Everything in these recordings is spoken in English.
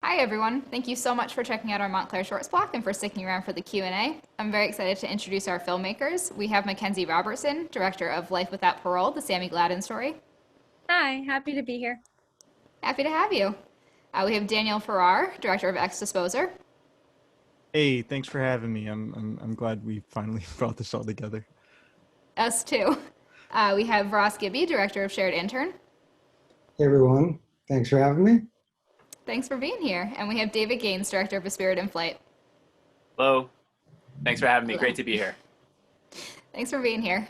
Hi everyone. Thank you so much for checking out our Montclair Shorts block and for sticking around for the Q&A. I'm very excited to introduce our filmmakers. We have Mackenzie Robertson, director of Life Without Parole, the Sammy Gladden story. Hi, happy to be here. Happy to have you. We have Daniel Farrar, director of Ex Disposer. Hey, thanks for having me. I'm glad we finally brought this all together. Us too. We have Ross Gibby, director of Shared Intern. Hey everyone, thanks for having me. Thanks for being here. And we have David Gaines, director of A Spirit in Flight. Hello. Thanks for having me. Hello. Great to be here. Thanks for being here.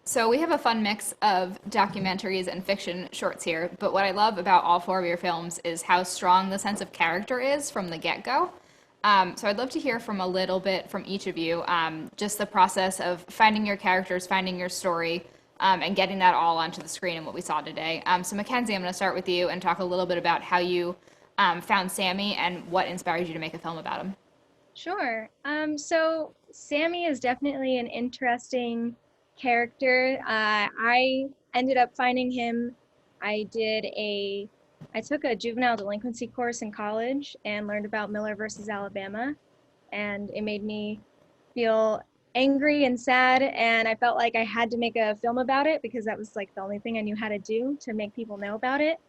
So we have a fun mix of documentaries and fiction shorts here, but what I love about all four of your films is how strong the sense of character is from the get-go. So I'd love to hear from a little bit from each of you, just the process of finding your characters, finding your story, and getting that all onto the screen and what we saw today. So Mackenzie, I'm going to start with you and talk a little bit about how you found Sammy and what inspired you to make a film about him. Sure. So Sammy is definitely an interesting character. I ended up finding him. I took a juvenile delinquency course in college and learned about Miller versus Alabama, and it made me feel angry and sad, and I felt like I had to make a film about it because that was like the only thing I knew how to do to make people know about it.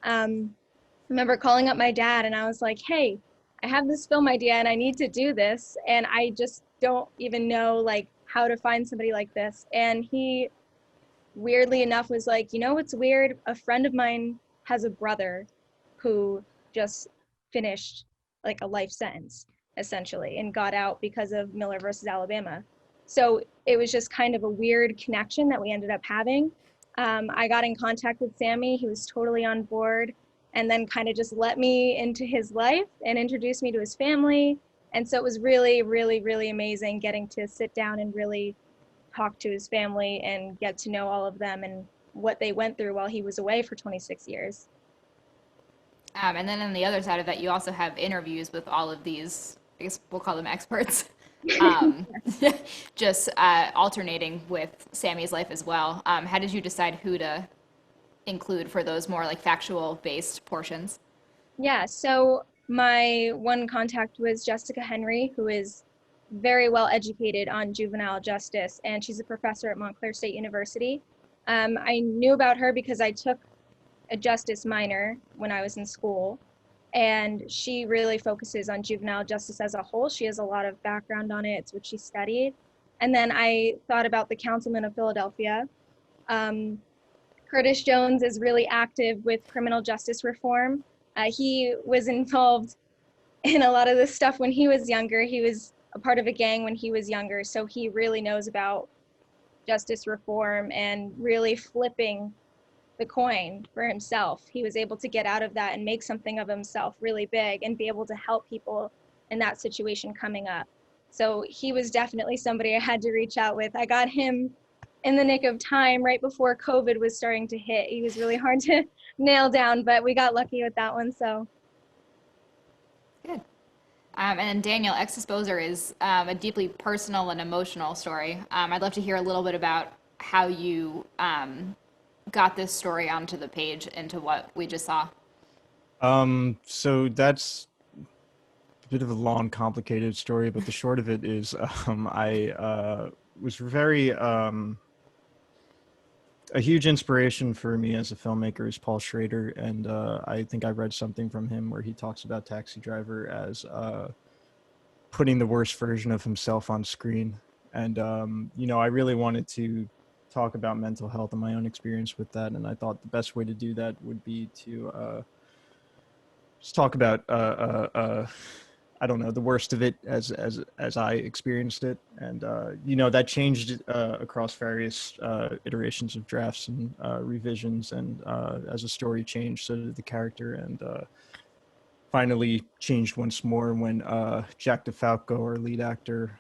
I remember calling up my dad and I was like, hey, I have this film idea and I need to do this, and I just don't even know like how to find somebody like this. And he weirdly enough was like, you know what's weird? A friend of mine has a brother who just finished like a life sentence essentially and got out because of Miller versus Alabama. So it was just kind of a weird connection that we ended up having. I got in contact with Sammy. He was totally on board, and then kind of just let me into his life and introduced me to his family. And so it was really, really, really amazing getting to sit down and really talk to his family and get to know all of them and what they went through while he was away for 26 years. And then on the other side of that, you also have interviews with all of these, I guess we'll call them experts, um, just alternating with Sammy's life as well. How did you decide who to include for those more like factual based portions? Yeah, so my one contact was Jessica Henry, who is very well educated on juvenile justice, and she's a professor at Montclair State University. I knew about her because I took a justice minor when I was in school, and she really focuses on juvenile justice as a whole. She has a lot of background on it. It's what she studied. And then I thought about the Councilman of Philadelphia. Curtis Jones is really active with criminal justice reform. He was involved in a lot of this stuff when he was younger. He was a part of a gang when he was younger, so he really knows about justice reform and really flipping the coin for himself. He was able to get out of that and make something of himself really big and be able to help people in that situation coming up. So he was definitely somebody I had to reach out with. I got him in the nick of time right before COVID was starting to hit. He was really hard to nail down, but we got lucky with that one. So Good. And then Daniel, Ex Disposer is a deeply personal and emotional story. I'd love to hear a little bit about how you got this story onto the page into what we just saw. So that's a bit of a long, complicated story, but the short of it is I was very a huge inspiration for me as a filmmaker is Paul Schrader, and I think I read something from him where he talks about Taxi Driver as putting the worst version of himself on screen. And I really wanted to talk about mental health and my own experience with that, and I thought the best way to do that would be to just talk about I don't know, the worst of it as I experienced it. And that changed across various iterations of drafts and revisions, and as the story changed, so did the character, and finally changed once more when Jack DeFalco, our lead actor,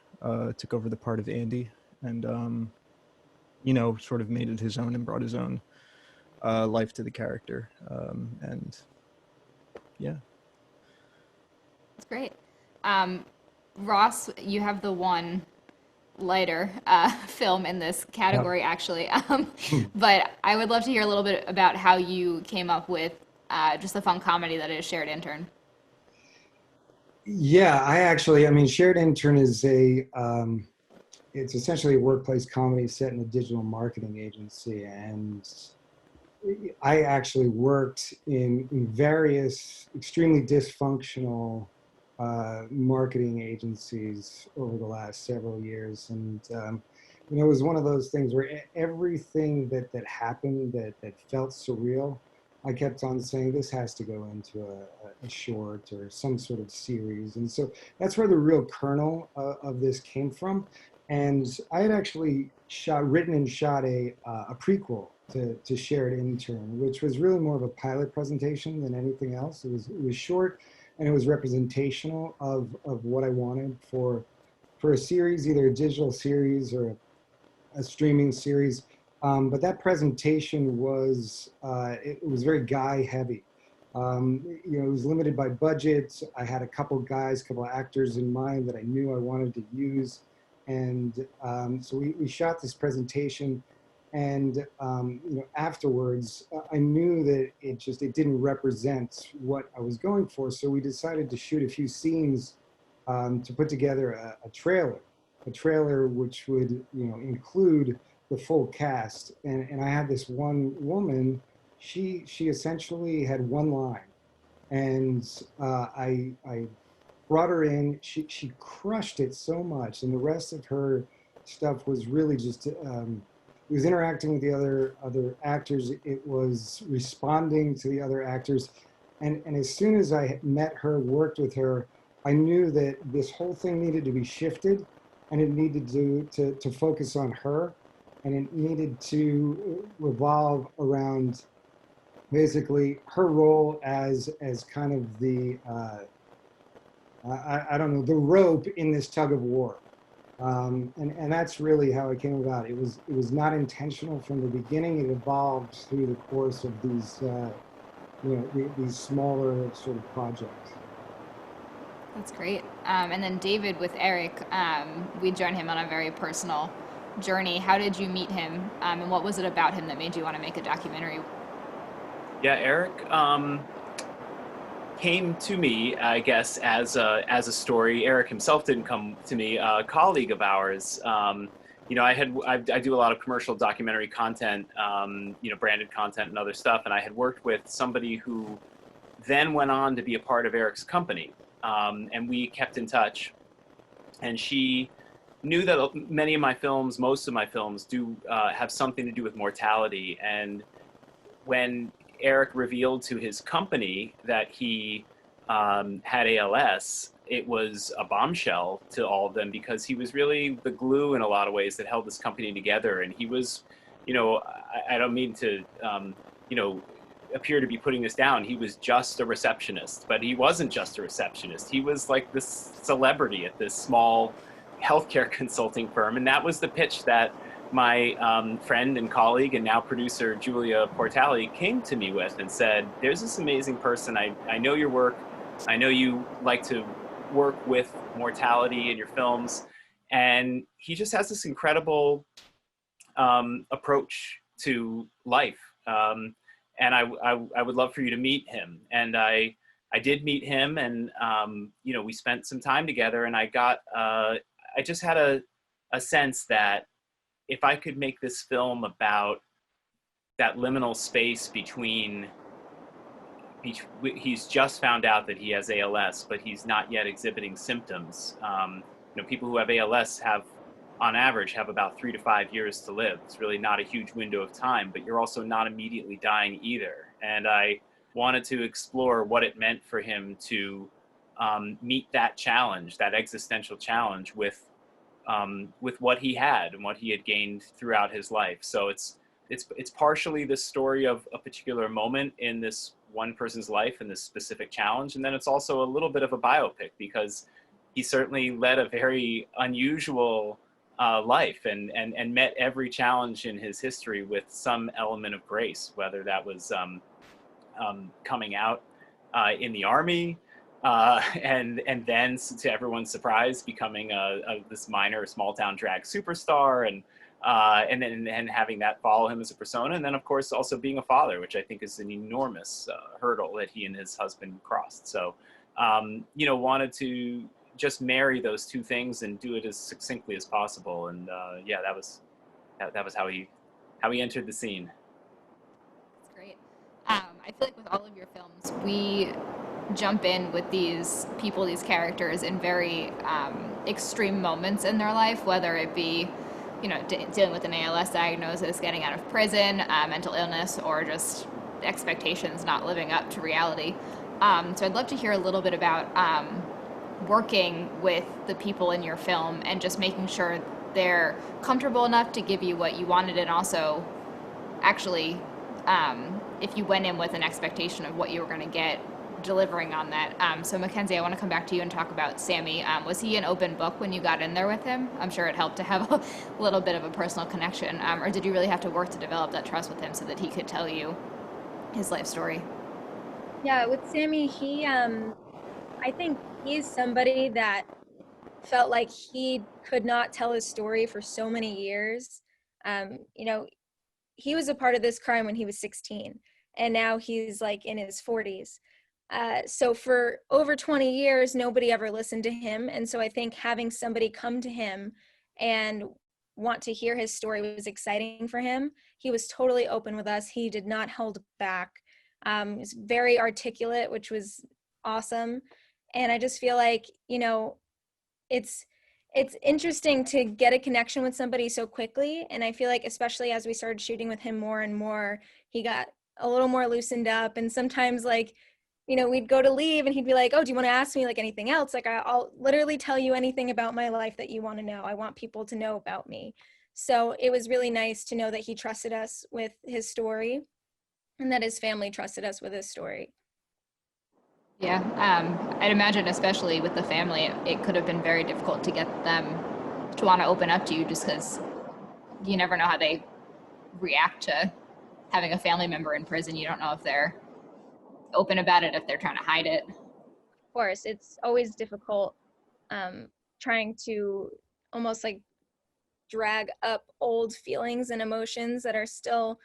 took over the part of Andy, and sort of made it his own and brought his own life to the character. And yeah. That's great. Ross, you have the one lighter film in this category, actually. But I would love to hear a little bit about how you came up with just the fun comedy that is Shared Intern. Yeah, I mean, Shared Intern is it's essentially a workplace comedy set in a digital marketing agency. And I actually worked in various extremely dysfunctional marketing agencies over the last several years. And, it was one of those things where everything that happened that felt surreal, I kept on saying this has to go into a short or some sort of series. And so that's where the real kernel of this came from. And I had actually written and shot a prequel to Shared Intern, which was really more of a pilot presentation than anything else. It was short, and it was representational of what I wanted for a series, either a digital series or a streaming series. But that presentation was it was very guy heavy. It was limited by budget. I had a couple actors in mind that I knew I wanted to use, and so we shot this presentation. And afterwards, I knew that it didn't represent what I was going for. So we decided to shoot a few scenes to put together a trailer which would include the full cast. And I had this one woman. She essentially had one line, and I brought her in. She crushed it so much, and the rest of her stuff was really just. It was interacting with the other actors. It was responding to the other actors, and as soon as I met her, worked with her, I knew that this whole thing needed to be shifted, and it needed to focus on her, and it needed to revolve around basically her role as kind of the I don't know, the rope in this tug of war. And that's really how it came about. It was not intentional from the beginning. It evolved through the course of these smaller sort of projects. That's great. And then David with Eric, we joined him on a very personal journey. How did you meet him? And what was it about him that made you want to make a documentary? Yeah, Eric came to me, I guess, as a story. Eric himself didn't come to me. A colleague of ours. I do a lot of commercial documentary content, branded content and other stuff. And I had worked with somebody who then went on to be a part of Eric's company, and we kept in touch. And she knew that many of my films, most of my films, do have something to do with mortality. And when Eric revealed to his company that he had ALS, it was a bombshell to all of them, because he was really the glue in a lot of ways that held this company together. And he was, I don't mean to, appear to be putting this down. He was just a receptionist, but he wasn't just a receptionist. He was like this celebrity at this small healthcare consulting firm. And that was the pitch that my friend and colleague and now producer Julia Portali came to me with and said, there's this amazing person. I know your work. I know you like to work with mortality in your films. And he just has this incredible approach to life. And I would love for you to meet him. And I did meet him, and we spent some time together, and I just had a sense that if I could make this film about that liminal space between he's just found out that he has ALS, but he's not yet exhibiting symptoms. People who have ALS on average, have about 3 to 5 years to live. It's really not a huge window of time, but you're also not immediately dying either. And I wanted to explore what it meant for him to meet that challenge, that existential challenge with what he had and what he had gained throughout his life. So it's partially the story of a particular moment in this one person's life and this specific challenge. And then it's also a little bit of a biopic, because he certainly led a very unusual life and met every challenge in his history with some element of grace, whether that was coming out in the army, and then, to everyone's surprise, becoming this minor small town drag superstar, and then having that follow him as a persona, and then of course also being a father, which I think is an enormous hurdle that he and his husband crossed. So wanted to just marry those two things and do it as succinctly as possible. And yeah, that was how he entered the scene. That's great. I feel like with all of your films, we jump in with these people, these characters in very extreme moments in their life, whether it be, dealing with an ALS diagnosis, getting out of prison, mental illness, or just expectations not living up to reality. So I'd love to hear a little bit about working with the people in your film and just making sure they're comfortable enough to give you what you wanted, and also actually, if you went in with an expectation of what you were going to get, delivering on that. So Mackenzie, I want to come back to you and talk about Sammy. Was he an open book when you got in there with him? I'm sure it helped to have a little bit of a personal connection. Or did you really have to work to develop that trust with him so that he could tell you his life story? Yeah, with Sammy, I think he's somebody that felt like he could not tell his story for so many years. He was a part of this crime when he was 16, and now he's like in his 40s. So for over 20 years, nobody ever listened to him. And so I think having somebody come to him and want to hear his story was exciting for him. He was totally open with us. He did not hold back. He was very articulate, which was awesome. And I just feel like, it's interesting to get a connection with somebody so quickly. And I feel like, especially as we started shooting with him more and more, he got a little more loosened up. And sometimes, like, we'd go to leave and he'd be like, oh, do you want to ask me like anything else? Like, I'll literally tell you anything about my life that you want to know. I want people to know about me. So it was really nice to know that he trusted us with his story and that his family trusted us with his story. Yeah, I'd imagine, especially with the family, it could have been very difficult to get them to want to open up to you, just because you never know how they react to having a family member in prison. You don't know if they're open about it, if they're trying to hide it. Of course, it's always difficult trying to almost like drag up old feelings and emotions that are still,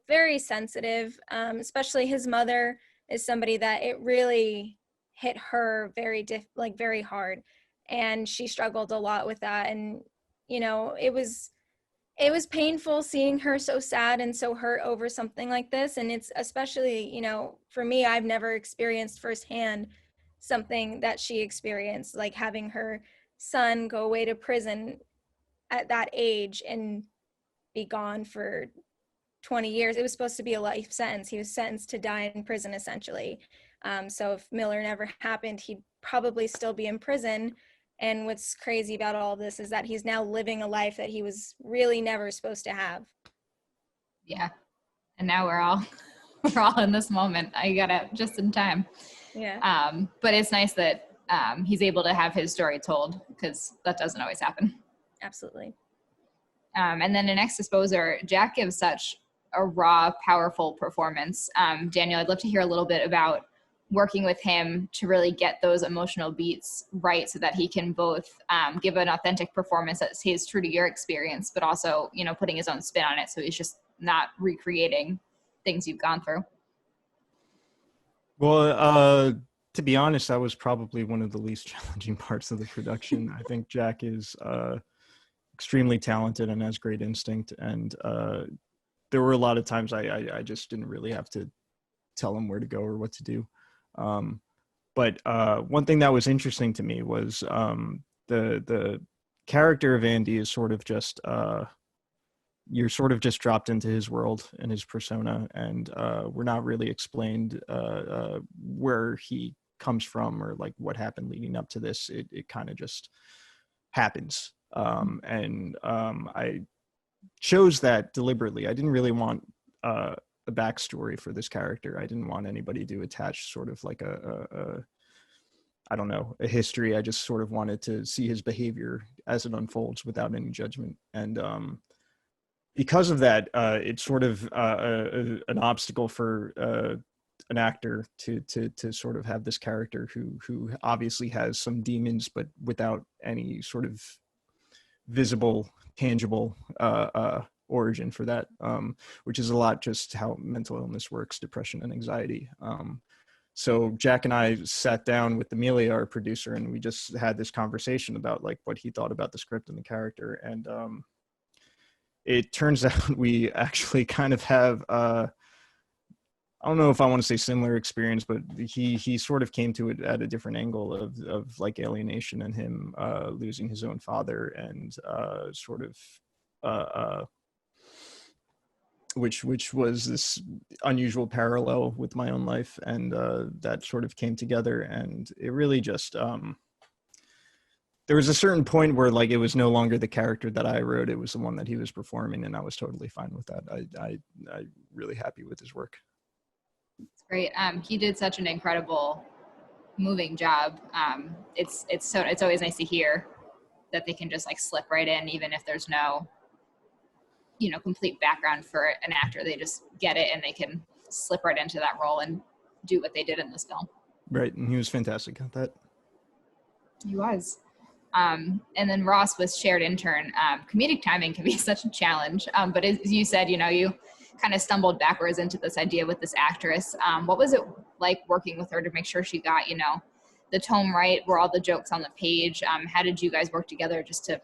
very sensitive. Especially his mother is somebody that it really hit her very hard, and she struggled a lot with that. And it was painful seeing her so sad and so hurt over something like this. And it's especially, for me, I've never experienced firsthand something that she experienced, like having her son go away to prison at that age and be gone for 20 years. It was supposed to be a life sentence. He was sentenced to die in prison, essentially. So if Miller never happened, he'd probably still be in prison. And what's crazy about all this is that he's now living a life that he was really never supposed to have. Yeah. And now we're all in this moment. I got it just in time. Yeah. But it's nice that he's able to have his story told, because that doesn't always happen. Absolutely. And then in Next Disposer, Jack gives such a raw, powerful performance. Daniel, I'd love to hear a little bit about working with him to really get those emotional beats right, so that he can both give an authentic performance that stays true to your experience, but also, putting his own spin on it, so he's just not recreating things you've gone through. Well, to be honest, that was probably one of the least challenging parts of the production. I think Jack is extremely talented and has great instinct, and there were a lot of times I just didn't really have to tell him where to go or what to do. But one thing that was interesting to me was the character of Andy is sort of just you're sort of just dropped into his world and his persona, and we're not really explained where he comes from or like what happened leading up to this. It kind of just happens. And I chose that deliberately. I didn't really want a backstory for this character. I didn't want anybody to attach sort of like I don't know, a history. I just sort of wanted to see his behavior as it unfolds without any judgment. And because of that, it's sort of an obstacle for an actor to sort of have this character who obviously has some demons, but without any sort of visible, tangible origin for that, which is a lot just how mental illness works, depression and anxiety. So Jack and I sat down with Amelia, our producer, and we just had this conversation about like what he thought about the script and the character. And it turns out we actually kind of have, I don't know if I want to say similar experience, but he sort of came to it at a different angle of like alienation and him losing his own father, and sort of which was this unusual parallel with my own life, and that sort of came together, and it really just there was a certain point where like it was no longer the character that I wrote, it was the one that he was performing, and I was totally fine with that. I really happy with his work. It's great. He did such an incredible, moving job. It's always nice to hear that they can just like slip right in, even if there's no, complete background for an actor. They just get it and they can slip right into that role and do what they did in this film. Right, and he was fantastic at that. He was. And then Ross was shared intern. Comedic timing can be such a challenge, but as you said, you kind of stumbled backwards into this idea with this actress. What was it like working with her to make sure she got, the tone right? Were all the jokes on the page? How did you guys work together just to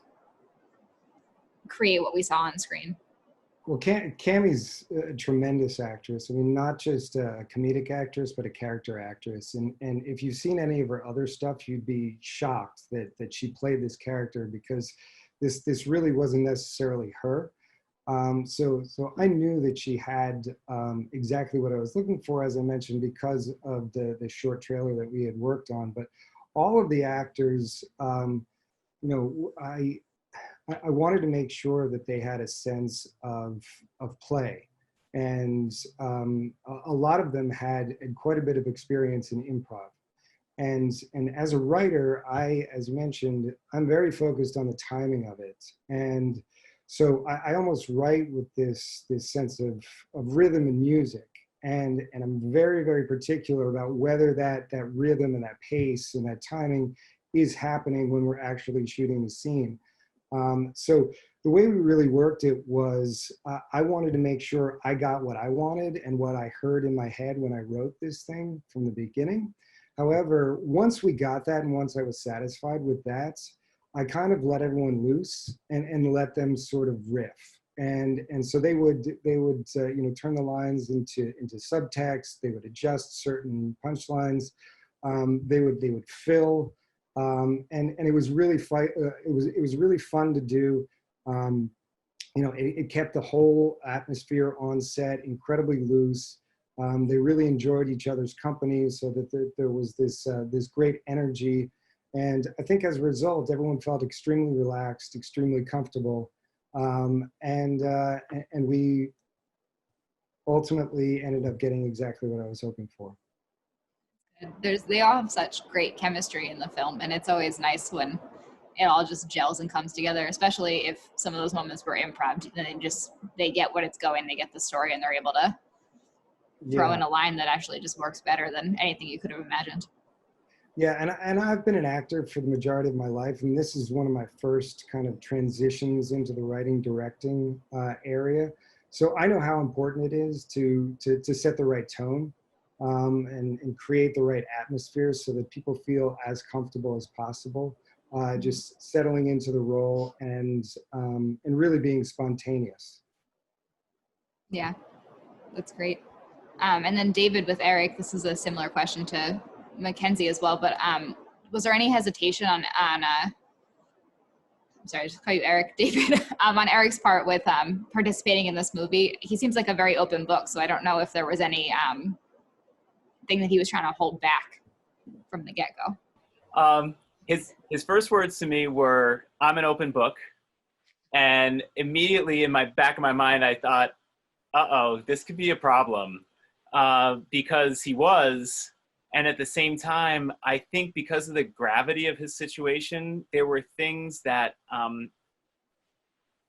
create what we saw on screen? Well, Cammie's a tremendous actress. I mean, not just a comedic actress, but a character actress. And if you've seen any of her other stuff, you'd be shocked that she played this character, because this really wasn't necessarily her. So I knew that she had exactly what I was looking for, as I mentioned, because of the short trailer that we had worked on. But all of the actors, I wanted to make sure that they had a sense of play, and a lot of them had quite a bit of experience in improv. And as a writer, as mentioned, I'm very focused on the timing of it, and so I almost write with this sense of rhythm and music, and I'm very, very particular about whether that rhythm and that pace and that timing is happening when we're actually shooting the scene. So the way we really worked it was I wanted to make sure I got what I wanted and what I heard in my head when I wrote this thing from the beginning. However, once we got that, and once I was satisfied with that, I kind of let everyone loose and let them sort of riff. And so they would turn the lines into subtext. They would adjust certain punchlines. They would fill. And it was really it was really fun to do. It kept the whole atmosphere on set incredibly loose. They really enjoyed each other's company, so that there was this great energy. And I think as a result, everyone felt extremely relaxed, extremely comfortable, and we ultimately ended up getting exactly what I was hoping for. They all have such great chemistry in the film, and it's always nice when it all just gels and comes together, especially if some of those moments were improv, and they get what it's going, they get the story, and they're able to throw in a line that actually just works better than anything you could have imagined. Yeah, and I've been an actor for the majority of my life, and this is one of my first kind of transitions into the writing, directing area. So I know how important it is to set the right tone. And create the right atmosphere so that people feel as comfortable as possible, just settling into the role and really being spontaneous. Yeah, that's great. And then David with Eric, this is a similar question to Mackenzie as well, but was there any hesitation on I'm sorry, I just call you Eric, David, on Eric's part with participating in this movie? He seems like a very open book, so I don't know if there was any thing that he was trying to hold back from the get-go. His first words to me were, "I'm an open book," and immediately in my back of my mind I thought, uh-oh, this could be a problem, because he was, and at the same time I think because of the gravity of his situation, there were things that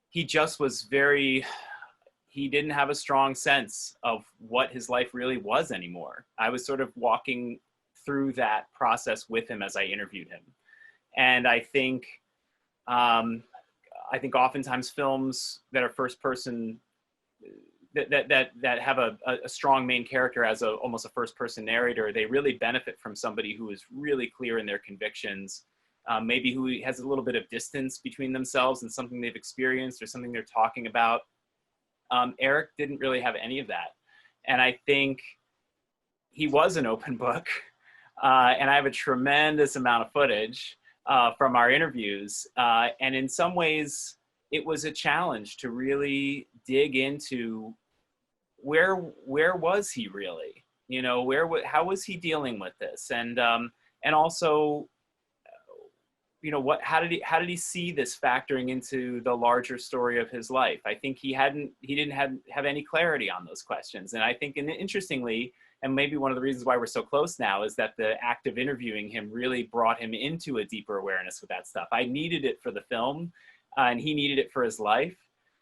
he just was he didn't have a strong sense of what his life really was anymore. I was sort of walking through that process with him as I interviewed him. And I think oftentimes films that are first person that have a strong main character as almost a first person narrator, they really benefit from somebody who is really clear in their convictions, maybe who has a little bit of distance between themselves and something they've experienced or something they're talking about. Eric didn't really have any of that. And I think he was an open book. And I have a tremendous amount of footage from our interviews. And in some ways, it was a challenge to really dig into where was he really? You know, how was he dealing with this? And also, you know, how did he see this factoring into the larger story of his life? I think he didn't have any clarity on those questions. And I think, and interestingly, and maybe one of the reasons why we're so close now is that the act of interviewing him really brought him into a deeper awareness with that stuff. I needed it for the film, and he needed it for his life.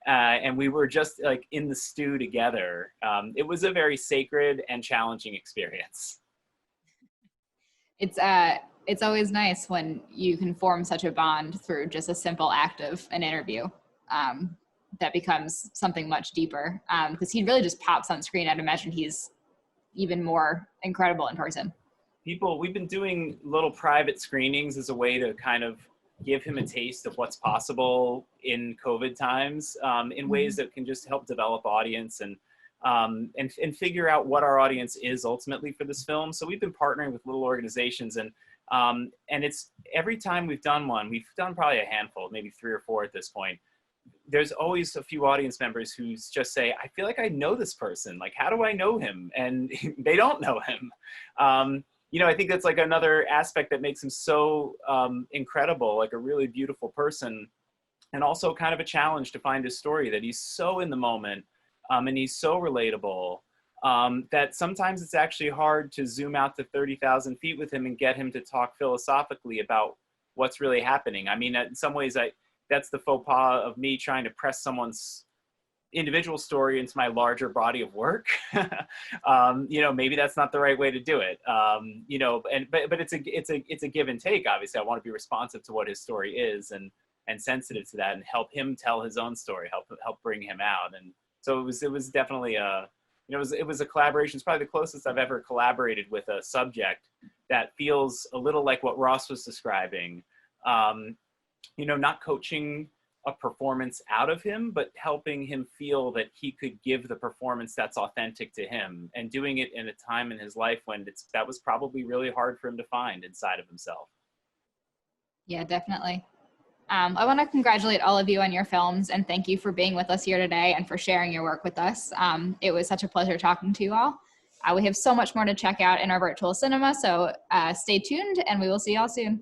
And we were just like in the stew together. It was a very sacred and challenging experience. It's always nice when you can form such a bond through just a simple act of an interview that becomes something much deeper. Because he really just pops on screen. I'd imagine he's even more incredible in person. We've been doing little private screenings as a way to kind of give him a taste of what's possible in COVID times, in ways that can just help develop audience and figure out what our audience is ultimately for this film. So we've been partnering with little organizations, and it's every time we've done one, we've done probably a handful, maybe 3 or 4 at this point. There's always a few audience members who just say, I feel like I know this person. Like, how do I know him? And they don't know him. You know, I think that's like another aspect that makes him so incredible, like a really beautiful person, and also kind of a challenge to find his story, that he's so in the moment and he's so relatable that sometimes it's actually hard to zoom out to 30,000 feet with him and get him to talk philosophically about what's really happening. I mean, in some ways, that's the faux pas of me trying to press someone's individual story into my larger body of work. You know, maybe that's not the right way to do it. You know, but it's a give and take. Obviously, I want to be responsive to what his story is and sensitive to that, and help him tell his own story, help bring him out. And so it was definitely it was a collaboration. It's probably the closest I've ever collaborated with a subject that feels a little like what Ross was describing. You know, not coaching a performance out of him, but helping him feel that he could give the performance that's authentic to him, and doing it in a time in his life when that was probably really hard for him to find inside of himself. Yeah, definitely. I want to congratulate all of you on your films, and thank you for being with us here today and for sharing your work with us. It was such a pleasure talking to you all. We have so much more to check out in our virtual cinema, so stay tuned and we will see you all soon.